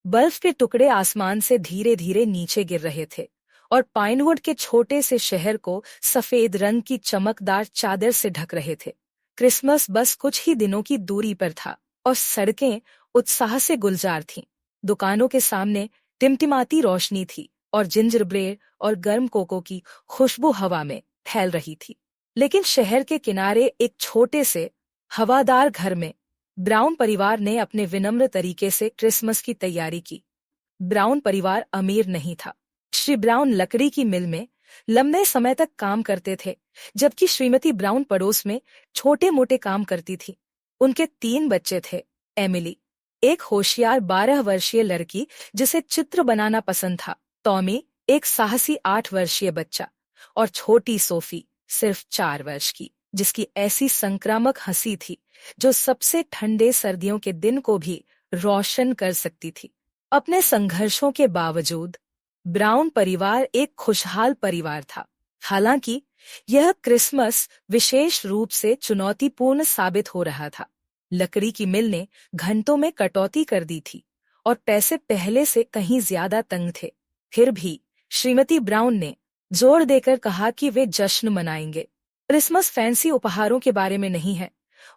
बर्फ के टुकड़े आसमान से धीरे धीरे नीचे गिर रहे थे और पाइनवुड के छोटे से शहर को सफेद रंग की चमकदार चादर से ढक रहे थे। क्रिसमस बस कुछ ही दिनों की दूरी पर था और सड़कें उत्साह से गुलजार थीं। दुकानों के सामने टिमटिमाती रोशनी थी और जिंजर ब्रेड और गर्म कोको की खुशबू हवा में फैल रही थी। लेकिन शहर के किनारे एक छोटे से हवादार घर में ब्राउन परिवार ने अपने विनम्र तरीके से क्रिसमस की तैयारी की। ब्राउन परिवार अमीर नहीं था। श्री ब्राउन लकड़ी की मिल में लंबे समय तक काम करते थे, जबकि श्रीमती ब्राउन पड़ोस में छोटे मोटे काम करती थी। उनके 3 बच्चे थे। एमिली, एक होशियार 12 वर्षीय लड़की जिसे चित्र बनाना पसंद था। टॉमी, एक साहसी 8 वर्षीय बच्चा। और छोटी सोफी, सिर्फ 4 वर्ष की, जिसकी ऐसी संक्रामक हंसी थी जो सबसे ठंडे सर्दियों के दिन को भी रोशन कर सकती थी। अपने संघर्षों के बावजूद ब्राउन परिवार एक खुशहाल परिवार था। हालांकि यह क्रिसमस विशेष रूप से चुनौतीपूर्ण साबित हो रहा था। लकड़ी की मिल ने घंटों में कटौती कर दी थी और पैसे पहले से कहीं ज्यादा तंग थे। फिर भी श्रीमती ब्राउन ने जोर देकर कहा कि वे जश्न मनाएंगे। क्रिसमस फैंसी उपहारों के बारे में नहीं है,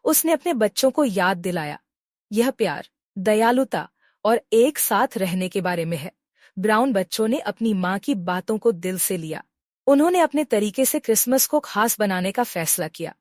उसने अपने बच्चों को याद दिलाया। यह प्यार, दयालुता और एक साथ रहने के बारे में है। ब्राउन बच्चों ने अपनी माँ की बातों को दिल से लिया। उन्होंने अपने तरीके से क्रिसमस को खास बनाने का फैसला किया।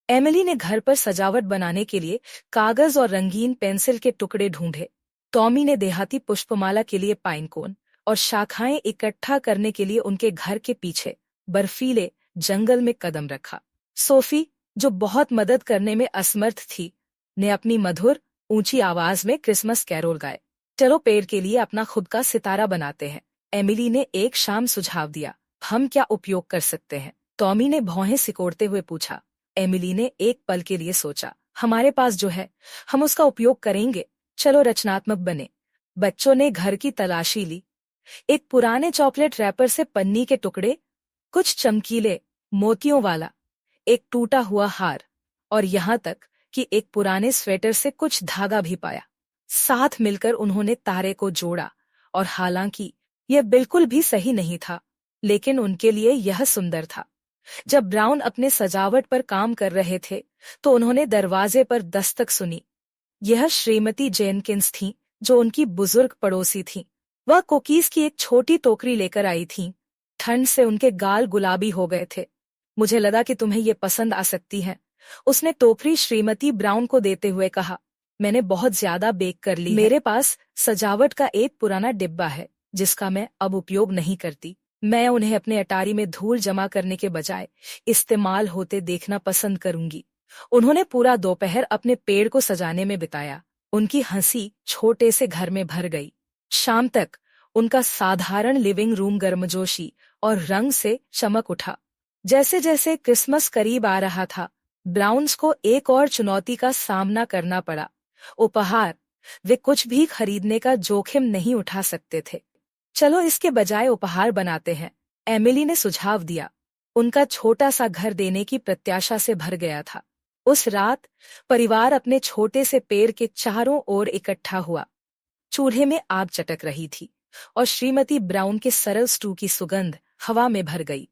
एमिली ने घर पर सजावट बनाने के लिए कागज और रंगीन पेंसिल के टुकड़े ढूंढे। टॉमी ने देहाती पुष्पमाला के लिए पाइन कोन और शाखाएं इकट्ठा करने के लिए उनके घर के पीछे बर्फीले जंगल में कदम रखा। सोफी, जो बहुत मदद करने में असमर्थ थी, ने अपनी मधुर ऊंची आवाज में क्रिसमस कैरोल गाए। चलो पेड़ के लिए अपना खुद का सितारा बनाते हैं, एमिली ने एक शाम सुझाव दिया। हम क्या उपयोग कर सकते हैं? टॉमी ने भौहें सिकोड़ते हुए पूछा। एमिली ने एक पल के लिए सोचा। हमारे पास जो है हम उसका उपयोग करेंगे। चलो रचनात्मक बने। बच्चों ने घर की तलाशी ली। एक पुराने चॉकलेट रैपर से पन्नी के टुकड़े, कुछ चमकीले मोतियों वाला एक टूटा हुआ हार और यहाँ तक कि एक पुराने स्वेटर से कुछ धागा भी पाया। साथ मिलकर उन्होंने तारे को जोड़ा और हालांकि यह बिल्कुल भी सही नहीं था, लेकिन उनके लिए यह सुंदर था। जब ब्राउन अपने सजावट पर काम कर रहे थे तो उन्होंने दरवाजे पर दस्तक सुनी। यह श्रीमती जेनकिंस थीं, जो उनकी बुजुर्ग पड़ोसी थीं। वह कुकीज की एक छोटी टोकरी लेकर आई थीं। ठंड से उनके गाल गुलाबी हो गए थे। मुझे लगा कि तुम्हें ये पसंद आ सकती है, उसने टोकरी श्रीमती ब्राउन को देते हुए कहा। मैंने बहुत ज्यादा बेक कर ली है। मेरे पास सजावट का एक पुराना डिब्बा है जिसका मैं अब उपयोग नहीं करती। मैं उन्हें अपने अटारी में धूल जमा करने के बजाय इस्तेमाल होते देखना पसंद करूंगी। उन्होंने पूरा दोपहर अपने पेड़ को सजाने में बिताया। उनकी हंसी छोटे से घर में भर गई। शाम तक उनका साधारण लिविंग रूम गर्मजोशी और रंग से चमक उठा। जैसे जैसे क्रिसमस करीब आ रहा था, ब्राउन्स को एक और चुनौती का सामना करना पड़ा। उपहार। वे कुछ भी खरीदने का जोखिम नहीं उठा सकते थे। चलो इसके बजाय उपहार बनाते हैं, एमिली ने सुझाव दिया। उनका छोटा सा घर देने की प्रत्याशा से भर गया था। उस रात परिवार अपने छोटे से पेड़ के चारों ओर इकट्ठा हुआ। चूल्हे में आग चटक रही थी और श्रीमती ब्राउन के सरल स्टू की सुगंध हवा में भर गई।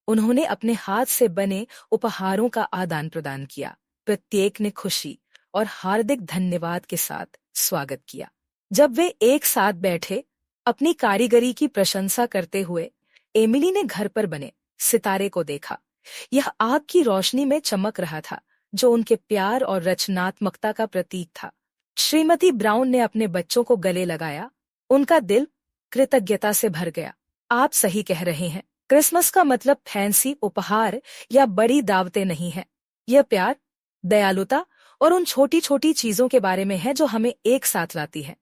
उन्होंने अपने हाथ से बने उपहारों का आदान प्रदान किया। प्रत्येक ने खुशी और हार्दिक धन्यवाद के साथ स्वागत किया। जब वे एक साथ बैठे अपनी कारीगरी की प्रशंसा करते हुए, एमिली ने घर पर बने सितारे को देखा। यह आग की रोशनी में चमक रहा था, जो उनके प्यार और रचनात्मकता का प्रतीक था। श्रीमती ब्राउन ने अपने बच्चों को गले लगाया। उनका दिल कृतज्ञता से भर गया। आप सही कह रहे हैं, क्रिसमस का मतलब फैंसी उपहार या बड़ी दावतें नहीं है। यह प्यार, दयालुता और उन छोटी छोटी चीजों के बारे में है जो हमें एक साथ लाती है।